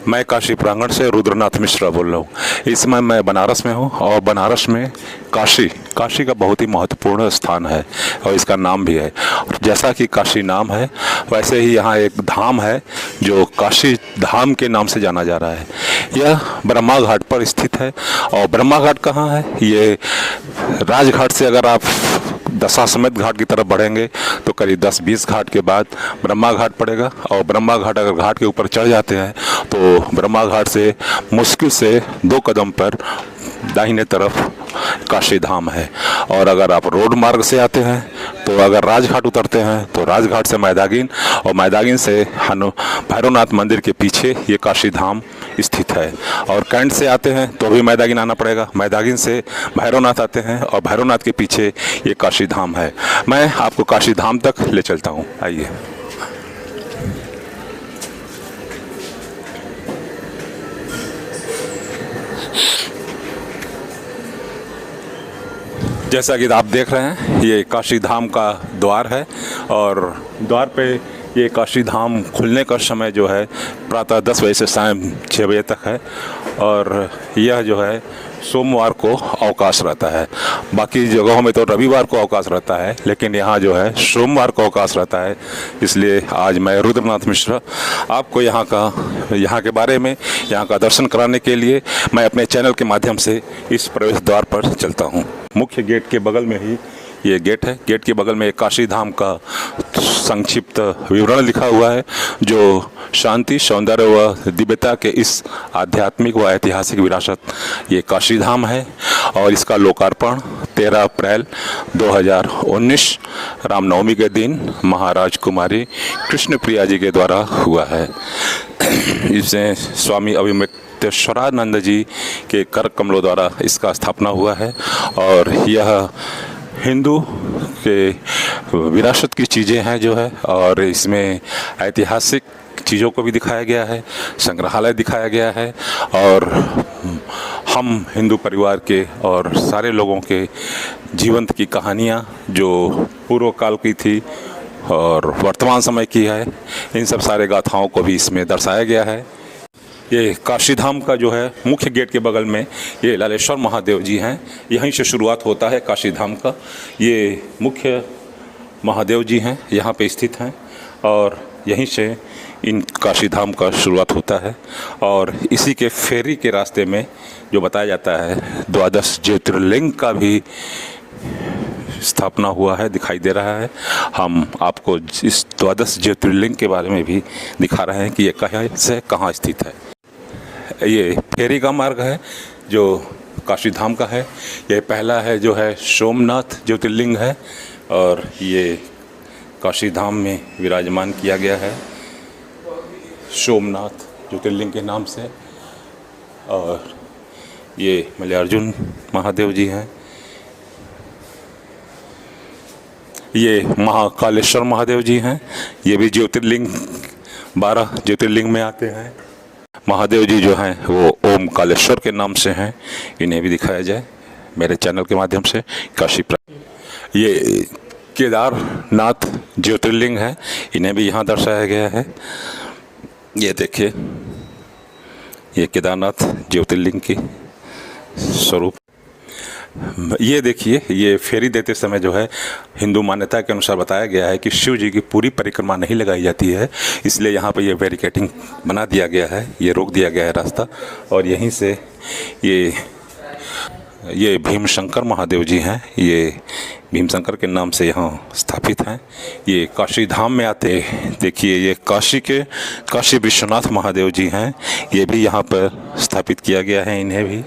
मैं काशी प्रांगण से रुद्रनाथ मिश्रा बोल रहा हूँ। इस समय मैं बनारस में हूँ और बनारस में काशी काशी का बहुत ही महत्वपूर्ण स्थान है और इसका नाम भी है। जैसा कि काशी नाम है वैसे ही यहाँ एक धाम है जो काशी धाम के नाम से जाना जा रहा है। यह ब्रह्मा घाट पर स्थित है। और ब्रह्मा घाट कहाँ है? ये राजघाट से अगर आप दशाश्वमेध घाट की तरफ बढ़ेंगे तो करीब 10-20 घाट के बाद ब्रह्मा घाट पड़ेगा। और ब्रह्मा घाट अगर घाट के ऊपर चढ़ जाते हैं तो ब्रह्मा घाट से मुश्किल से 2 कदम पर दाहिने तरफ काशी धाम है। और अगर आप रोड मार्ग से आते हैं तो अगर राजघाट उतरते हैं तो राजघाट से मैदागिन और मैदागिन से भैरवनाथ मंदिर के पीछे ये काशी धाम स्थित है। और कैंट से आते हैं तो भी मैदागिन आना पड़ेगा, मैदागिन से भैरवनाथ आते हैं और भैरवनाथ के पीछे ये काशी धाम है। मैं आपको काशी धाम तक ले चलता हूँ, आइए। जैसा कि आप देख रहे हैं ये काशी धाम का द्वार है और द्वार पे ये काशी धाम खुलने का समय जो है प्रातः 10 बजे से शाम 6 बजे तक है। और यह जो है सोमवार को अवकाश रहता है। बाकी जगहों में तो रविवार को अवकाश रहता है, लेकिन यहाँ जो है सोमवार को अवकाश रहता है। इसलिए आज मैं रुद्रनाथ मिश्रा आपको यहाँ के बारे में, यहाँ का दर्शन कराने के लिए मैं अपने चैनल के माध्यम से इस प्रवेश द्वार पर चलता हूँ। मुख्य गेट के बगल में ही ये गेट है। गेट के बगल में एक काशी धाम का संक्षिप्त विवरण लिखा हुआ है जो शांति, सौंदर्य व दिव्यता के इस आध्यात्मिक व ऐतिहासिक विरासत ये काशी धाम है। और इसका लोकार्पण 13 अप्रैल 2019 रामनवमी के दिन महाराज कुमारी कृष्णप्रिया जी के द्वारा हुआ है। इसमें स्वामी अभिमृतेश्वरानंद जी के कर कमलों द्वारा इसका स्थापना हुआ है। और यह हिंदू के विरासत की चीज़ें हैं जो है, और इसमें ऐतिहासिक चीज़ों को भी दिखाया गया है, संग्रहालय दिखाया गया है। और हम हिंदू परिवार के और सारे लोगों के जीवंत की कहानियाँ जो पूर्व काल की थी और वर्तमान समय की है, इन सब सारे गाथाओं को भी इसमें दर्शाया गया है। ये काशी धाम का जो है मुख्य गेट के बगल में ये लालेश्वर महादेव जी हैं। यहीं से शुरुआत होता है काशी धाम का। ये मुख्य महादेव जी हैं, यहाँ पे स्थित हैं और यहीं से इन काशी धाम का शुरुआत होता है। और इसी के फेरी के रास्ते में जो बताया जाता है 12 ज्योतिर्लिंग का भी स्थापना हुआ है, दिखाई दे रहा है। हम आपको इस 12 ज्योतिर्लिंग के बारे में भी दिखा रहे हैं कि ये कहाँ से कहाँ स्थित है। ये फेरी का मार्ग है जो काशी धाम का है। ये पहला है जो है सोमनाथ ज्योतिर्लिंग है और ये काशी धाम में विराजमान किया गया है सोमनाथ ज्योतिर्लिंग के नाम से। और ये मल्लिकार्जुन महादेव जी हैं। ये महाकालेश्वर महादेव जी हैं। ये भी ज्योतिर्लिंग 12 ज्योतिर्लिंग में आते हैं। महादेव जी जो हैं वो ओम कालेश्वर के नाम से हैं। इन्हें भी दिखाया जाए मेरे चैनल के माध्यम से। काशी ये केदारनाथ ज्योतिर्लिंग है, इन्हें भी यहाँ दर्शाया गया है। ये देखिए ये केदारनाथ ज्योतिर्लिंग की स्वरूप। ये देखिए ये फेरी देते समय जो है हिंदू मान्यता के अनुसार बताया गया है कि शिव जी की पूरी परिक्रमा नहीं लगाई जाती है, इसलिए यहाँ पर ये बैरिकेडिंग बना दिया गया है, ये रोक दिया गया है रास्ता। और यहीं से ये भीमशंकर महादेव जी हैं। ये भीमशंकर के नाम से यहाँ स्थापित हैं। ये काशी धाम में आते देखिए ये काशी विश्वनाथ महादेव जी हैं। ये भी यहाँ पर स्थापित किया गया है। इन्हें भी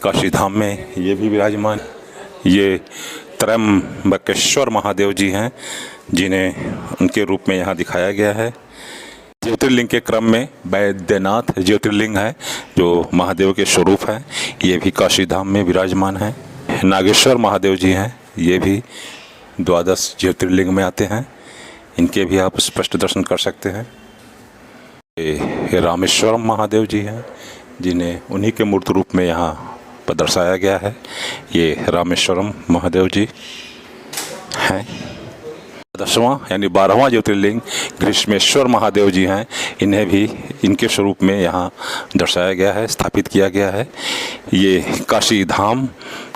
काशी धाम में ये भी विराजमान। ये त्रयंबकेश्वर महादेव जी हैं जिन्हें उनके रूप में यहाँ दिखाया गया है। ज्योतिर्लिंग के क्रम में वैद्यनाथ ज्योतिर्लिंग है जो महादेव के स्वरूप है। ये भी काशी धाम में विराजमान है। नागेश्वर महादेव जी हैं, ये भी 12 ज्योतिर्लिंग में आते हैं। इनके भी आप स्पष्ट दर्शन कर सकते हैं। ये रामेश्वरम महादेव जी हैं जिन्हें उन्हीं के मूर्त रूप में यहाँ पर दर्शाया गया है। ये रामेश्वरम महादेव जी हैं। 10वां यानी 12वां ज्योतिर्लिंग ग्रीष्मेश्वर महादेव जी हैं, इन्हें भी इनके स्वरूप में यहाँ दर्शाया गया है, स्थापित किया गया है। ये काशी धाम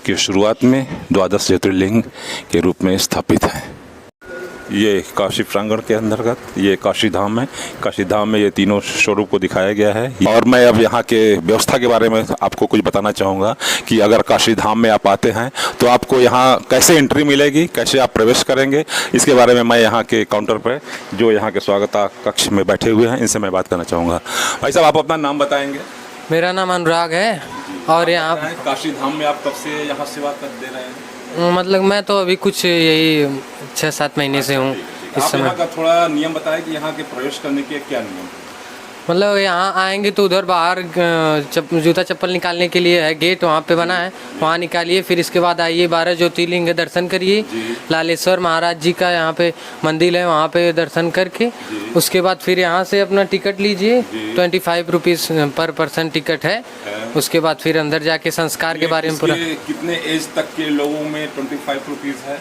की शुरुआत में द्वादश ज्योतिर्लिंग के रूप में स्थापित है। ये काशी प्रांगण के अंतर्गत ये काशी धाम है। काशी धाम में ये तीनों स्वरूप को दिखाया गया है। और मैं अब यहाँ के व्यवस्था के बारे में आपको कुछ बताना चाहूँगा कि अगर काशी धाम में आप आते हैं तो आपको यहाँ कैसे एंट्री मिलेगी, कैसे आप प्रवेश करेंगे, इसके बारे में मैं यहाँ के काउंटर पर जो यहाँ के स्वागता कक्ष में बैठे हुए हैं इनसे मैं बात करना चाहूँगा। भाई साहब, आप अपना नाम बताएंगे? मेरा नाम अनुराग है और यहाँ काशी धाम में आप कब से यहाँ सेवा कर दे रहे हैं? मतलब मैं तो अभी कुछ यही 6-7 महीने से हूँ इस समय। यहाँ का थोड़ा नियम बताएं कि यहाँ के प्रवेश करने के क्या नियम? मतलब यहाँ आएंगे तो उधर बाहर जूता चप्पल निकालने के लिए है गेट, वहाँ पे बना है, वहाँ निकालिए। फिर इसके बाद आइए 12 ज्योतिर्लिंग के दर्शन करिए। लालेश्वर महाराज जी का यहाँ पे मंदिर है, वहाँ पे दर्शन करके उसके बाद फिर यहाँ से अपना टिकट लीजिए। 25 रुपीज़ पर पर्सन टिकट है। उसके बाद फिर अंदर जाके संस्कार के बारे में पूरा। कितने एज तक के लोगों में 25 रुपीज़ है?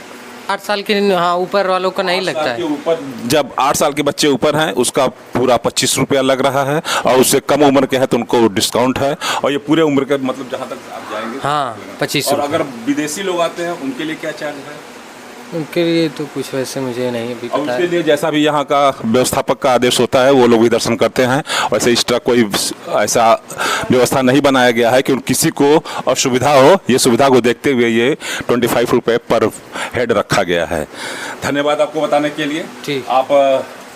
8 साल के, हाँ, ऊपर वालों को नहीं लगता है। ऊपर जब 8 साल के बच्चे ऊपर हैं उसका पूरा 25 रुपया लग रहा है, और उससे कम उम्र के हैं तो उनको डिस्काउंट है। और ये पूरे उम्र के मतलब जहाँ तक आप जाएंगे, हाँ, 25। और अगर विदेशी लोग आते हैं उनके लिए क्या चार्ज है? उनके लिए तो कुछ वैसे मुझे नहीं अभी पता है। उसके लिए जैसा भी यहाँ का व्यवस्थापक का आदेश होता है वो लोग भी दर्शन करते हैं। वैसे एक्स्ट्रा कोई ऐसा व्यवस्था नहीं बनाया गया है कि किसी को असुविधा हो। ये सुविधा को देखते हुए ये 25 रुपये पर हेड रखा गया है। धन्यवाद आपको बताने के लिए। ठीक, आप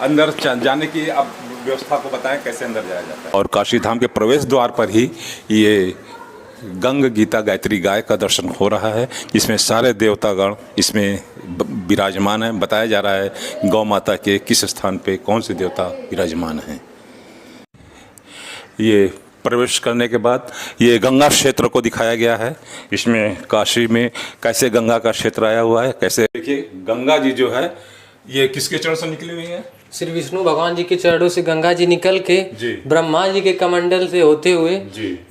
अंदर जाने की आप व्यवस्था को बताएं कैसे अंदर जाया जाता है। और काशी धाम के प्रवेश द्वार पर ही ये गंग गीता गायत्री गाय का दर्शन हो रहा है, जिसमें सारे देवतागण इसमें विराजमान हैं। बताया जा रहा है गौ माता के किस स्थान पे कौन से देवता विराजमान हैं। ये प्रवेश करने के बाद ये गंगा क्षेत्र को दिखाया गया है। इसमें काशी में कैसे गंगा का क्षेत्र आया हुआ है, कैसे देखिए गंगा जी जो है ये किसके चरण से निकली हुई है? श्री विष्णु भगवान जी के चरणों से गंगा जी निकल के ब्रह्मा जी के कमंडल से होते हुए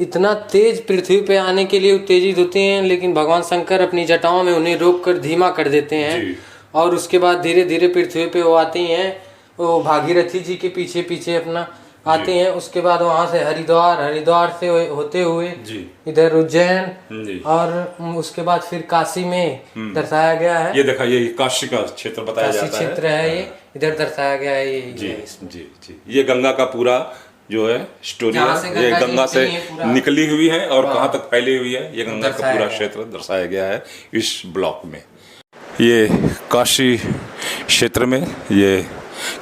इतना तेज पृथ्वी पे आने के लिए उत्तेजित होते हैं, लेकिन भगवान शंकर अपनी जटाओं में उन्हें रोक कर धीमा कर देते हैं। और उसके बाद धीरे धीरे पृथ्वी पे वो आती हैं, वो भागीरथी जी के पीछे पीछे अपना आते हैं। उसके बाद वहाँ से हरिद्वार से होते हुए इधर उज्जैन, और उसके बाद फिर काशी में दर्शाया गया है। ये देखा, ये काशी का क्षेत्र बताया जाता है। काशी क्षेत्र है, ये इधर दर्शाया गया है। जी। ये गंगा का पूरा जो है स्टोरी है, ये गंगा से निकली हुई है और कहाँ तक फैली हुई है, ये गंगा का पूरा क्षेत्र दर्शाया गया है इस ब्लॉक में। ये काशी क्षेत्र में, ये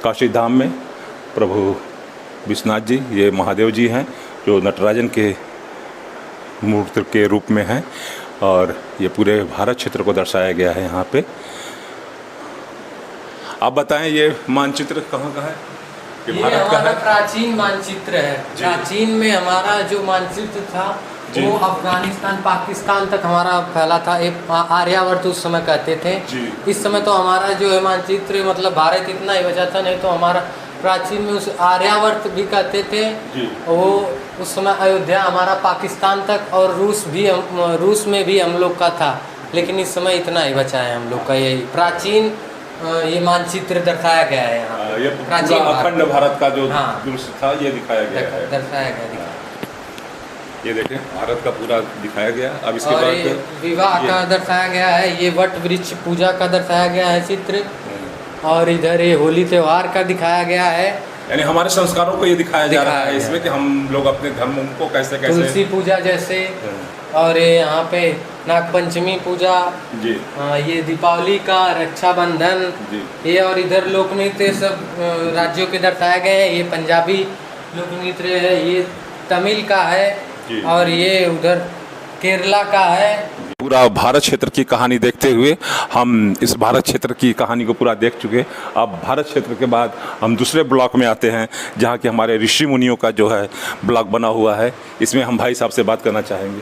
काशी धाम में प्रभु विश्वनाथ जी, ये महादेव जी हैं जो नटराजन के मूर्ति के रूप में हैं, और ये पूरे भारत क्षेत्र को दर्शाया गया है यहाँ पे। आप बताएं ये मानचित्र कहाँ का है? ये भारत का है? प्राचीन मानचित्र है। प्राचीन में हमारा जो मानचित्र था वो अफगानिस्तान पाकिस्तान तक हमारा फैला था। एक आर्यावर्त उस समय कहते थे। इस समय तो हमारा जो है मानचित्र मतलब भारत इतना ही बचा था, नहीं तो हमारा प्राचीन में उस आर्यावर्त भी कहते थे। वो उस समय अयोध्या हमारा पाकिस्तान तक, और रूस में भी हम लोग का था, लेकिन इस समय इतना ही बचा है हम लोग का। यही प्राचीन ये मानचित्र दर्शाया गया है यहाँ। ये प्राचीन अखंड भारत का जो दृश्य था ये दिखाया गया है, दर्शाया गया। ये देखें भारत का पूरा दिखाया गया। अब इसके बाद विवाह का दर्शाया गया है, ये वट वृक्ष पूजा का दर्शाया गया है चित्र, और इधर ये होली त्योहार का दिखाया गया है। यानी हमारे संस्कारों को ये दिखाया जा रहा है इसमें कि हम लोग अपने धर्म को कैसे तुलसी पूजा जैसे, और ये यहाँ पे नागपंचमी पूजा जी, ये दीपावली का, रक्षाबंधन ये, और इधर लोक नृत्य सब राज्यों के दर्शाए गए हैं। ये पंजाबी लोक नृत्य है, ये तमिल का है, और ये उधर केरला का है। पूरा भारत क्षेत्र की कहानी देखते हुए हम इस भारत क्षेत्र की कहानी को पूरा देख चुके। अब भारत क्षेत्र के बाद हम दूसरे ब्लॉक में आते हैं जहाँ के हमारे ऋषि मुनियों का जो है ब्लॉक बना हुआ है। इसमें हम भाई साहब से बात करना चाहेंगे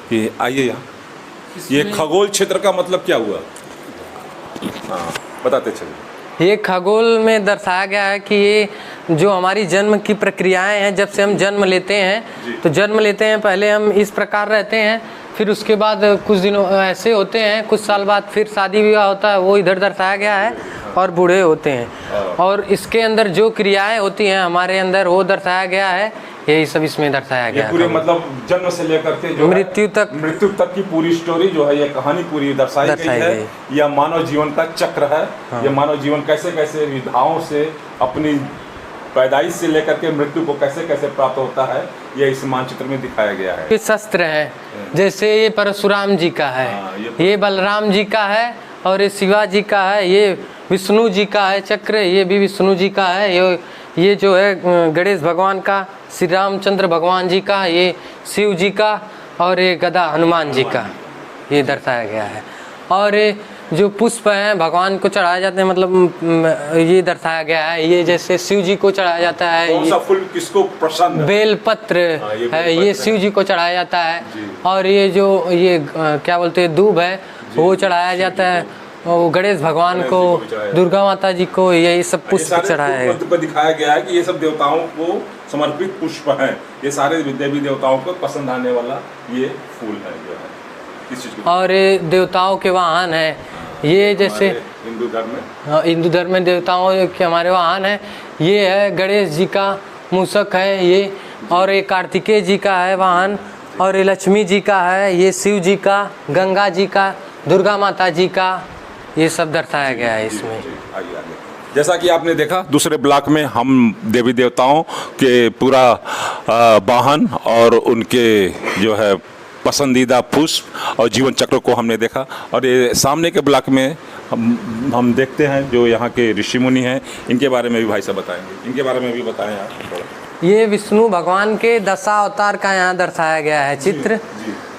कि आइए यहाँ, ये खगोल क्षेत्र का मतलब क्या हुआ? हाँ, बताते चलिए। ये खगोल में दर्शाया गया है कि ये जो हमारी जन्म की प्रक्रियाएं हैं, जब से हम जन्म लेते हैं तो जन्म लेते हैं पहले हम इस प्रकार रहते हैं, फिर उसके बाद कुछ दिनों ऐसे होते हैं, कुछ साल बाद फिर शादी विवाह होता है, वो इधर दर्शाया गया है। और बूढ़े होते हैं, और इसके अंदर जो क्रियाएं होती हैं हमारे अंदर वो दर्शाया गया है। यही सब इसमें दर्शाया गया है। पूरे मतलब जन्म से लेकर के जो मृत्यु तक की पूरी स्टोरी जो है, ये कहानी पूरी दर्शाई गई है। यह मानव जीवन का चक्र है। यह मानव जीवन कैसे कैसे विधाओं से अपनी पैदाइश से लेकर के मृत्यु को कैसे कैसे प्राप्त होता है, ये इस मानचित्र में दिखाया गया है। ये शस्त्र है, जैसे ये परशुराम जी का है, ये बलराम जी का है, और ये शिवाजी का है, ये विष्णु जी का है चक्र, ये भी विष्णु जी का है। ये जो है गणेश भगवान का, श्री रामचंद्र भगवान जी का, ये शिव जी का, और ये गदा हनुमान जी का ये दर्शाया गया है। और ये जो पुष्प हैं भगवान को चढ़ाए जाते हैं, मतलब ये दर्शाया गया है। ये जैसे शिव जी को चढ़ाया जाता है, कौन सा फूल किसको पसंद है? बेलपत्र है, ये शिव जी को चढ़ाया जाता है। और ये जो ये क्या बोलते हैं दूब है, वो चढ़ाया जाता है, वो गणेश भगवान को, दुर्गा माता जी को, यही सब पुष्प चढ़ाया है। दिखाया गया है कि ये सब देवताओं को समर्पित पुष्प हैं। ये सारे देवी देवताओं को पसंद आने वाला ये फूल है जो है इस चीज को। और ये देवताओं के वाहन है, ये जैसे हिंदू धर्म में, हाँ, हिंदू धर्म में देवताओं के हमारे वाहन है। ये है गणेश जी का मूषक है ये, और ये कार्तिकेय जी का है वाहन, और ये लक्ष्मी जी का है, ये शिव जी का, गंगा जी का, दुर्गा माता जी का, ये सब दर्शाया गया है इसमें। जैसा कि आपने देखा, दूसरे ब्लॉक में हम देवी देवताओं के पूरा वाहन और उनके जो है पसंदीदा पुष्प और जीवन चक्र को हमने देखा। और ये सामने के ब्लॉक में हम देखते हैं जो यहाँ के ऋषि मुनि हैं, इनके बारे में भी भाई साहब बताएंगे। इनके बारे में भी बताएं आप। ये विष्णु भगवान के दशा अवतार का यहाँ दर्शाया गया है चित्र।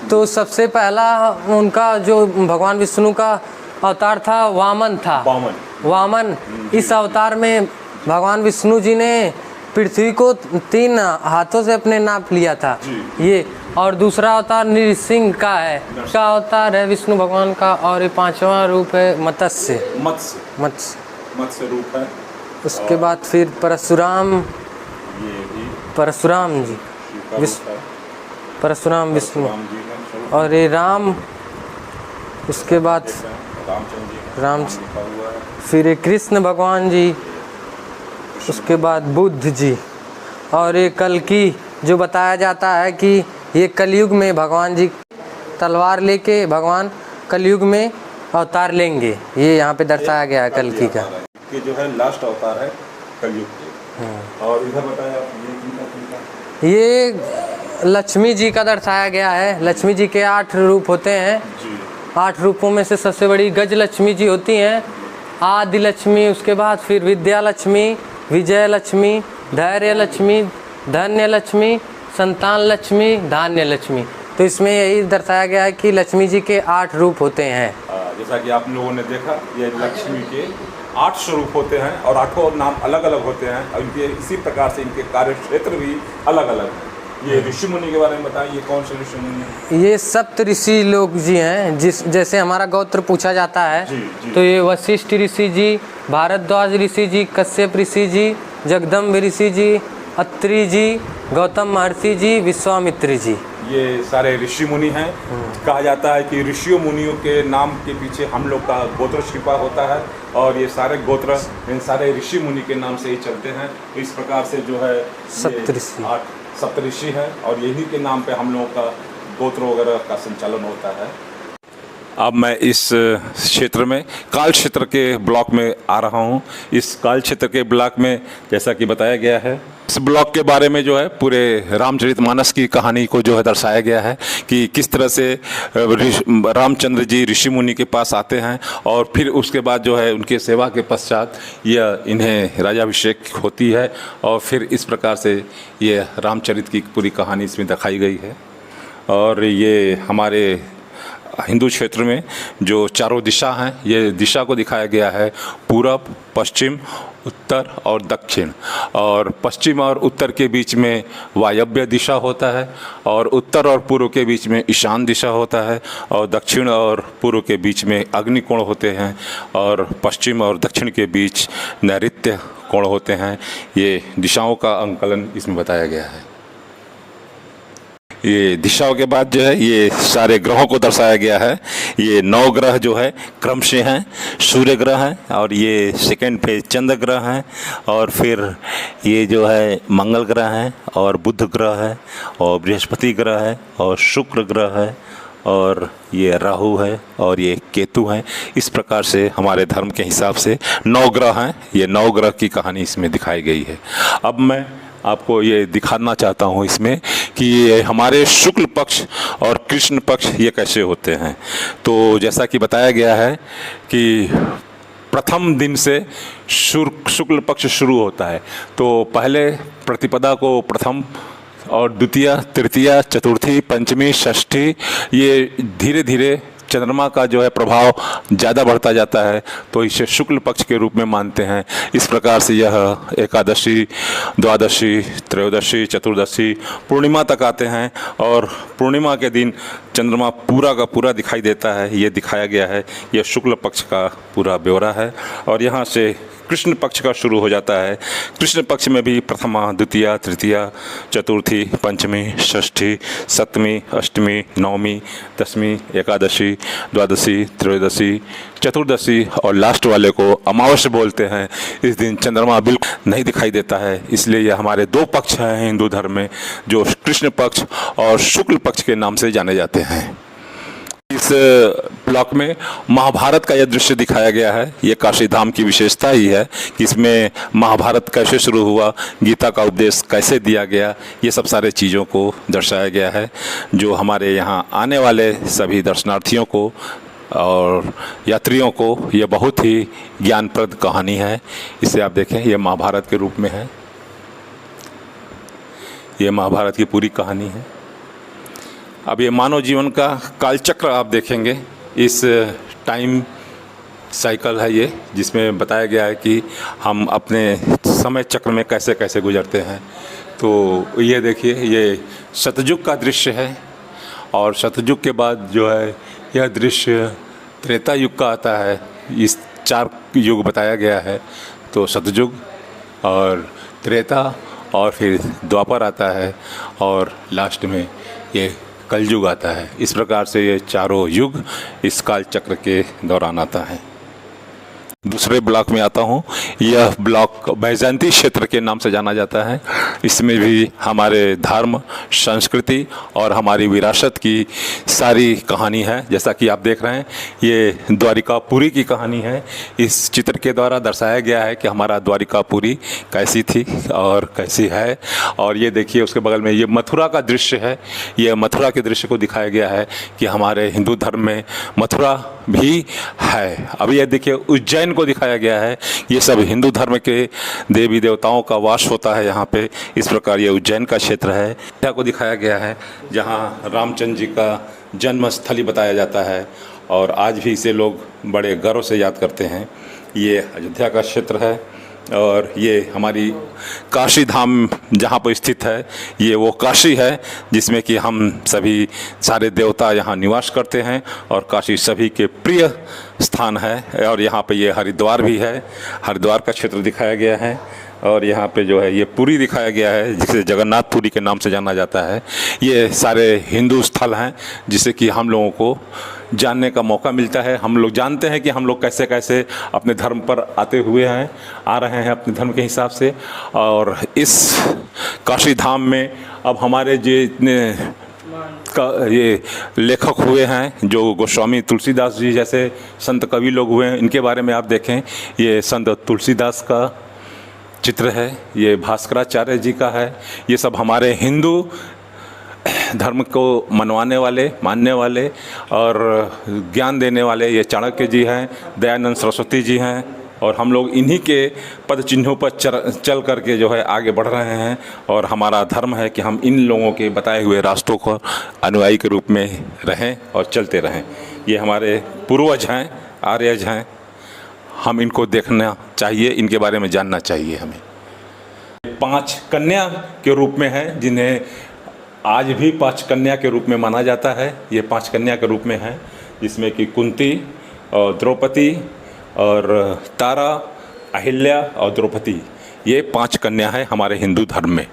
तो सबसे पहला उनका जो भगवान विष्णु का अवतार था वामन था। वामन इस अवतार में भगवान विष्णु जी ने पृथ्वी को 3 हाथों से अपने नाप लिया था ये। और दूसरा अवतार नृसिंह का है, का अवतार है विष्णु भगवान का। और ये 5वां रूप है मत्स्य रूप है। उसके बाद फिर परशुराम जी, परशुराम विष्णु। और ये राम, उसके बाद राम, फिर ये कृष्ण भगवान जी, उसके बाद बुद्ध जी। और ये कल्कि जो बताया जाता है कि ये कलयुग में भगवान जी तलवार लेके भगवान कलयुग में अवतार लेंगे, ये यहाँ पे दर्शाया गया है कल्कि का। ये जो है लास्ट अवतार है कलयुग के। और इधर बताया ये लक्ष्मी जी का दर्शाया गया है। लक्ष्मी जी के 8 रूप होते हैं। 8 रूपों में से सबसे बड़ी गज लक्ष्मी जी होती हैं, आदि लक्ष्मी, उसके बाद फिर विद्या लक्ष्मी, विजय लक्ष्मी, धैर्य लक्ष्मी, धन्य लक्ष्मी, संतान लक्ष्मी, धान्य लक्ष्मी। तो इसमें यही दर्शाया गया है कि लक्ष्मी जी के 8 रूप होते हैं। जैसा कि आप लोगों ने देखा, ये लक्ष्मी के 8 स्वरूप होते हैं और 8 नाम अलग अलग होते हैं। और इनके इसी प्रकार से इनके कार्य क्षेत्र भी अलग अलग हैं। ये ऋषि मुनि के बारे में बताएं, ये कौन से ऋषि मुनि हैं? ये सप्त ऋषि लोग जी हैं। जैसे हमारा गोत्र पूछा जाता है जी। तो ये वशिष्ठ ऋषि जी, भारद्वाज ऋषि जी, कश्यप ऋषि जी, जगदम्ब ऋषि जी, अत्रि जी, गौतम महर्षि जी, विश्वामित्र जी, ये सारे ऋषि मुनि हैं। कहा जाता है कि ऋषियों मुनियों के नाम के पीछे हम लोग का गोत्र छिपा होता है, और ये सारे गोत्र इन सारे ऋषि मुनि के नाम से ही चलते हैं। तो इस प्रकार से जो है सप्तऋषि है, और यही के नाम पे हम लोगों का गोत्र वगैरह का संचालन होता है। अब मैं इस क्षेत्र में काल क्षेत्र के ब्लॉक में आ रहा हूँ। इस काल क्षेत्र के ब्लॉक में जैसा कि बताया गया है, इस ब्लॉक के बारे में जो है पूरे रामचरितमानस की कहानी को जो है दर्शाया गया है कि किस तरह से रामचंद्र जी ऋषि मुनि के पास आते हैं, और फिर उसके बाद जो है उनके सेवा के पश्चात यह इन्हें राजाभिषेक होती है। और फिर इस प्रकार से ये रामचरित की पूरी कहानी इसमें दिखाई गई है। और ये हमारे हिंदू क्षेत्र में जो चारों दिशा हैं, ये दिशा को दिखाया गया है, पूरब, पश्चिम, उत्तर और दक्षिण। और पश्चिम और उत्तर के बीच में वायव्य दिशा होता है, और उत्तर और पूर्व के बीच में ईशान दिशा होता है, और दक्षिण और पूर्व के बीच में अग्निकोण होते हैं, और पश्चिम और दक्षिण के बीच नैऋत्य कोण होते हैं। ये दिशाओं का अंकलन इसमें बताया गया है। ये दिशाओं के बाद जो है ये सारे ग्रहों को दर्शाया गया है। ये 9 ग्रह जो है क्रमशः हैं, सूर्य ग्रह है और ये सेकंड पे चंद्र ग्रह है और फिर ये जो है मंगल ग्रह है और बुध ग्रह है और बृहस्पति ग्रह है और शुक्र ग्रह है और ये राहु है और ये केतु है। इस प्रकार से हमारे धर्म के हिसाब से 9 ग्रह हैं। ये 9 ग्रह की कहानी इसमें दिखाई गई है। अब मैं आपको ये दिखाना चाहता हूँ इसमें कि ये हमारे शुक्ल पक्ष और कृष्ण पक्ष ये कैसे होते हैं। तो जैसा कि बताया गया है कि प्रथम दिन से शुक्ल पक्ष शुरू होता है। तो पहले प्रतिपदा को प्रथम और द्वितीय, तृतीया, चतुर्थी, पंचमी, षष्ठी, ये धीरे धीरे चंद्रमा का जो है प्रभाव ज़्यादा बढ़ता जाता है तो इसे शुक्ल पक्ष के रूप में मानते हैं। इस प्रकार से यह एकादशी, द्वादशी, त्रयोदशी, चतुर्दशी, पूर्णिमा तक आते हैं और पूर्णिमा के दिन चंद्रमा पूरा का पूरा दिखाई देता है। ये दिखाया गया है। यह शुक्ल पक्ष का पूरा ब्यौरा है और यहाँ से कृष्ण पक्ष का शुरू हो जाता है। कृष्ण पक्ष में भी प्रथमा, द्वितीया, तृतीया, चतुर्थी, पंचमी, षष्ठी, सप्तमी, अष्टमी, नवमी, दसवीं, एकादशी, द्वादशी, त्रयोदशी, चतुर्दशी और लास्ट वाले को अमावस्या बोलते हैं। इस दिन चंद्रमा बिल्कुल नहीं दिखाई देता है। इसलिए यह हमारे 2 पक्ष हैं हिंदू धर्म में, जो कृष्ण पक्ष और शुक्ल पक्ष के नाम से जाने जाते हैं। इस ब्लॉक में महाभारत का यह दृश्य दिखाया गया है। ये काशी धाम की विशेषता ही है कि इसमें महाभारत कैसे शुरू हुआ, गीता का उपदेश कैसे दिया गया, ये सब सारे चीज़ों को दर्शाया गया है, जो हमारे यहाँ आने वाले सभी दर्शनार्थियों को और यात्रियों को ये बहुत ही ज्ञानप्रद कहानी है। इसे आप देखें, ये महाभारत के रूप में है। ये महाभारत की पूरी कहानी है। अब ये मानव जीवन का कालचक्र आप देखेंगे। इस टाइम साइकिल है ये, जिसमें बताया गया है कि हम अपने समय चक्र में कैसे कैसे गुजरते हैं। तो ये देखिए, ये सतयुग का दृश्य है और सतयुग के बाद जो है यह दृश्य त्रेता युग का आता है। इस 4 युग बताया गया है। तो सतयुग और त्रेता और फिर द्वापर आता है और लास्ट में ये कलयुग आता है। इस प्रकार से ये चारों युग इस काल चक्र के दौरान आता है। दूसरे ब्लॉक में आता हूँ। यह ब्लॉक बैजंती क्षेत्र के नाम से जाना जाता है। इसमें भी हमारे धर्म, संस्कृति और हमारी विरासत की सारी कहानी है। जैसा कि आप देख रहे हैं, ये द्वारिकापुरी की कहानी है। इस चित्र के द्वारा दर्शाया गया है कि हमारा द्वारिकापुरी कैसी थी और कैसी है। और ये देखिए, उसके बगल में ये मथुरा का दृश्य है। ये मथुरा के दृश्य को दिखाया गया है कि हमारे हिंदू धर्म में मथुरा भी है। अब ये देखिए, उज्जैन को दिखाया गया है। ये सब हिंदू धर्म के देवी देवताओं का वास होता है यहाँ पे। इस प्रकार ये उज्जैन का क्षेत्र है। अयोध्या को दिखाया गया है, जहाँ रामचंद्र जी का जन्म स्थली बताया जाता है और आज भी इसे लोग बड़े गर्व से याद करते हैं। ये अयोध्या का क्षेत्र है और ये हमारी काशी धाम जहाँ पर स्थित है, ये वो काशी है जिसमें कि हम सभी सारे देवता यहाँ निवास करते हैं और काशी सभी के प्रिय स्थान है। और यहाँ पे ये हरिद्वार भी है। हरिद्वार का क्षेत्र दिखाया गया है और यहाँ पे जो है ये पुरी दिखाया गया है, जिसे जगन्नाथपुरी के नाम से जाना जाता है। ये सारे हिंदू स्थल हैं जिसे कि हम लोगों को जानने का मौका मिलता है। हम लोग जानते हैं कि हम लोग कैसे कैसे अपने धर्म पर आते हुए हैं, आ रहे हैं अपने धर्म के हिसाब से। और इस काशी धाम में अब हमारे जितने ये लेखक हुए हैं, जो गोस्वामी तुलसीदास जी जैसे संत कवि लोग हुए हैं, इनके बारे में आप देखें। ये संत तुलसीदास का चित्र है, ये भास्कराचार्य जी का है। ये सब हमारे हिंदू धर्म को मनवाने वाले, मानने वाले और ज्ञान देने वाले ये चाणक्य जी हैं, दयानंद सरस्वती जी हैं। और हम लोग इन्हीं के पद चिन्हों पर चल करके जो है आगे बढ़ रहे हैं। और हमारा धर्म है कि हम इन लोगों के बताए हुए रास्तों को अनुयायी के रूप में रहें और चलते रहें। ये हमारे पूर्वज हैं, आर्यज हैं। हम इनको देखना चाहिए, इनके बारे में जानना चाहिए हमें। 5 कन्या के रूप में है, जिन्हें आज भी 5 कन्या के रूप में माना जाता है। ये 5 कन्या के रूप में है, जिसमें कि कुंती और द्रौपदी और तारा, अहिल्या और द्रौपदी, ये 5 कन्या हैं हमारे हिंदू धर्म में।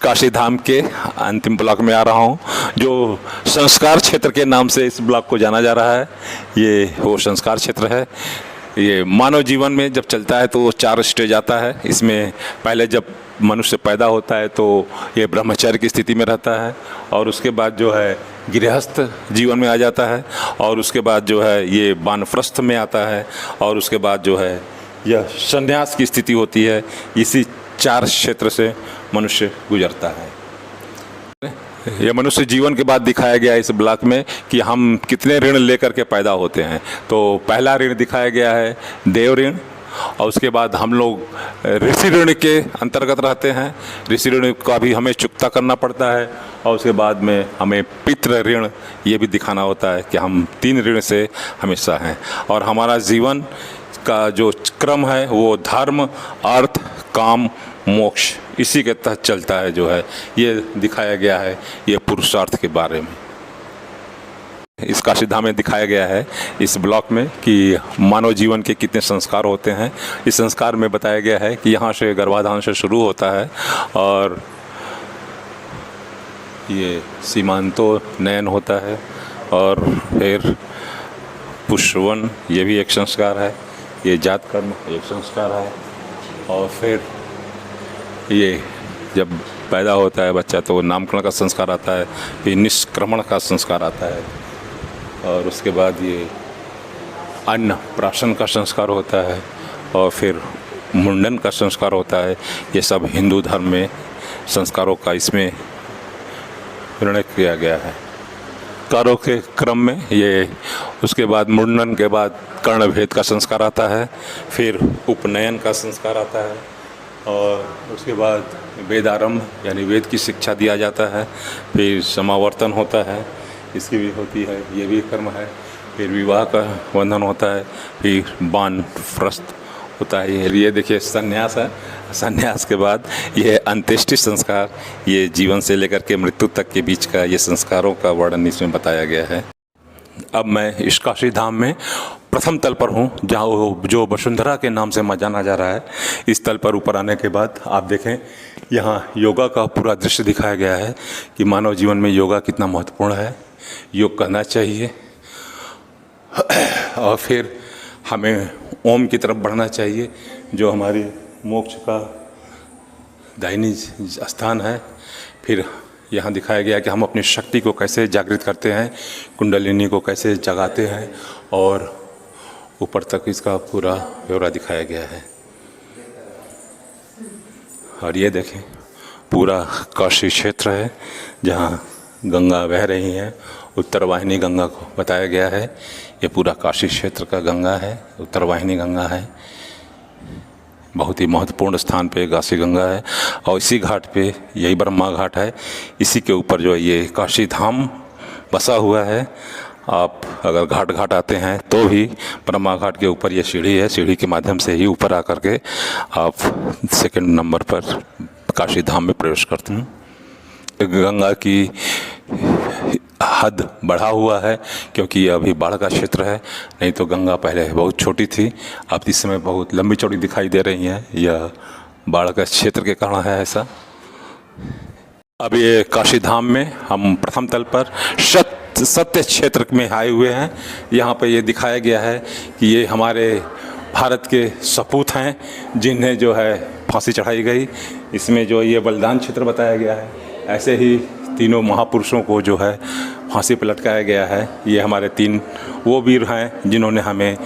काशी धाम के अंतिम ब्लॉक में आ रहा हूँ, जो संस्कार क्षेत्र के नाम से इस ब्लॉक को जाना जा रहा है। ये वो संस्कार क्षेत्र है। ये मानव जीवन में जब चलता है तो 4 स्टेज आता है। इसमें पहले जब मनुष्य पैदा होता है तो ये ब्रह्मचर्य की स्थिति में रहता है, और उसके बाद जो है गृहस्थ जीवन में आ जाता है, और उसके बाद जो है ये वानप्रस्थ में आता है, और उसके बाद जो है यह संन्यास की स्थिति होती है। इसी 4 क्षेत्र से मनुष्य गुजरता है। यह मनुष्य जीवन के बाद दिखाया गया है इस ब्लॉक में कि हम कितने ऋण लेकर के पैदा होते हैं। तो पहला ऋण दिखाया गया है देव ऋण, और उसके बाद हम लोग ऋषि ऋण के अंतर्गत रहते हैं। ऋषि ऋण का भी हमें चुकता करना पड़ता है, और उसके बाद में हमें पितृ ऋण ये भी दिखाना होता है कि हम 3 ऋण से हमेशा हैं। और हमारा जीवन का जो क्रम है वो धर्म, अर्थ, काम, मोक्ष इसी के तहत चलता है। जो है ये दिखाया गया है ये पुरुषार्थ के बारे में। इस काशी धाम में दिखाया गया है इस ब्लॉक में कि मानव जीवन के कितने संस्कार होते हैं। इस संस्कार में बताया गया है कि यहाँ से गर्भाधान से शुरू होता है, और ये सीमांतोन्नयन होता है, और फिर पुष्पवन ये भी एक संस्कार है, ये जात कर्म एक संस्कार है, और फिर ये जब पैदा होता है बच्चा तो नामकरण का संस्कार आता है, फिर निष्क्रमण का संस्कार आता है, और उसके बाद ये अन्न प्राशन का संस्कार होता है, और फिर मुंडन का संस्कार होता है। ये सब हिंदू धर्म में संस्कारों का इसमें निर्णय किया गया है। संस्कारों के क्रम में ये उसके बाद मुंडन के बाद कर्णभेद का संस्कार आता है, फिर उपनयन का संस्कार आता है, और उसके बाद वेदारंभ यानी वेद की शिक्षा दिया जाता है, फिर समावर्तन होता है, इसकी भी होती है, ये भी कर्म है, फिर विवाह का बंधन होता है, फिर वानप्रस्थ होता है। ये देखिए संन्यास है। संन्यास के बाद ये अंत्येष्टि संस्कार, ये जीवन से लेकर के मृत्यु तक के बीच का ये संस्कारों का वर्णन इसमें बताया गया है। अब मैं इस काशी धाम में प्रथम तल पर हूँ, जहाँ जो वसुंधरा के नाम से जाना जा रहा है। इस तल पर ऊपर आने के बाद आप देखें यहाँ योगा का पूरा दृश्य दिखाया गया है कि मानव जीवन में योगा कितना महत्वपूर्ण है, योग करना चाहिए, और फिर हमें ओम की तरफ बढ़ना चाहिए जो हमारे मोक्ष का दाहिनी स्थान है। फिर यहाँ दिखाया गया कि हम अपनी शक्ति को कैसे जागृत करते हैं, कुंडलिनी को कैसे जगाते हैं, और ऊपर तक इसका पूरा ब्यौरा दिखाया गया है। और ये देखें पूरा काशी क्षेत्र है जहाँ गंगा बह रही है। उत्तर वाहिनी गंगा को बताया गया है। ये पूरा काशी क्षेत्र का गंगा है, उत्तर वाहिनी गंगा है। बहुत ही महत्वपूर्ण स्थान पे काशी गंगा है, और इसी घाट पे यही ब्रह्मा घाट है। इसी के ऊपर जो है ये काशी धाम बसा हुआ है। आप अगर घाट घाट आते हैं तो भी ब्रह्मा घाट के ऊपर ये सीढ़ी है, सीढ़ी के माध्यम से ही ऊपर आकर के आप 2 नंबर पर काशी धाम में प्रवेश करते हैं। गंगा की हद बढ़ा हुआ है क्योंकि ये अभी बाढ़ का क्षेत्र है, नहीं तो गंगा पहले बहुत छोटी थी, अब इस समय बहुत लंबी चौड़ी दिखाई दे रही है। यह बाढ़ का क्षेत्र के कारण है ऐसा। अब ये काशी धाम में हम प्रथम तल पर सत्य क्षेत्र में आए हुए हैं। यहाँ पे ये दिखाया गया है कि ये हमारे भारत के सपूत हैं जिन्हें जो है फांसी चढ़ाई गई। इसमें जो ये बलिदान क्षेत्र बताया गया है, ऐसे ही तीनों महापुरुषों को जो है फांसी पर लटकाया गया है। ये हमारे 3 वो वीर हैं जिन्होंने हमें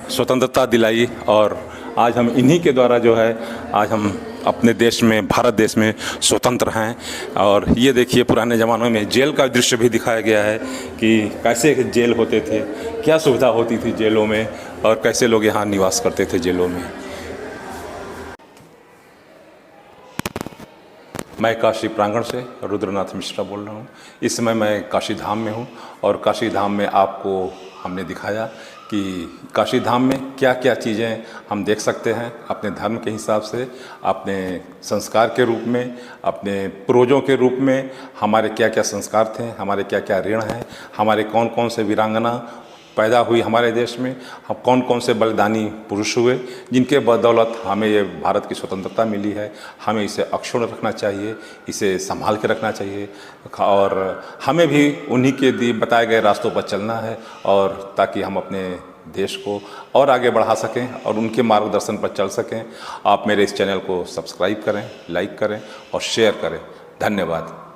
स्वतंत्रता दिलाई, और आज हम इन्हीं के द्वारा जो है आज हम अपने देश में, भारत देश में स्वतंत्र हैं। और ये देखिए पुराने ज़मानों में जेल का दृश्य भी दिखाया गया है कि कैसे जेल होते थे, क्या सुविधा होती थी जेलों में, और कैसे लोग यहाँ निवास करते थे जेलों में। मैं काशी प्रांगण से रुद्रनाथ मिश्रा बोल रहा हूँ। इस समय मैं काशी धाम में हूँ, और काशी धाम में आपको हमने दिखाया कि काशी धाम में क्या क्या चीज़ें हम देख सकते हैं अपने धर्म के हिसाब से, अपने संस्कार के रूप में, अपने पूर्वजों के रूप में। हमारे क्या क्या संस्कार थे, हमारे क्या क्या ऋण हैं, हमारे कौन कौन से वीरांगना पैदा हुई हमारे देश में, हम कौन कौन से बलिदानी पुरुष हुए जिनके बदौलत हमें ये भारत की स्वतंत्रता मिली है। हमें इसे अक्षुण्ण रखना चाहिए, इसे संभाल के रखना चाहिए और हमें भी उन्हीं के बताए गए रास्तों पर चलना है, और ताकि हम अपने देश को और आगे बढ़ा सकें और उनके मार्गदर्शन पर चल सकें। आप मेरे इस चैनल को सब्सक्राइब करें, लाइक करें और शेयर करें। धन्यवाद।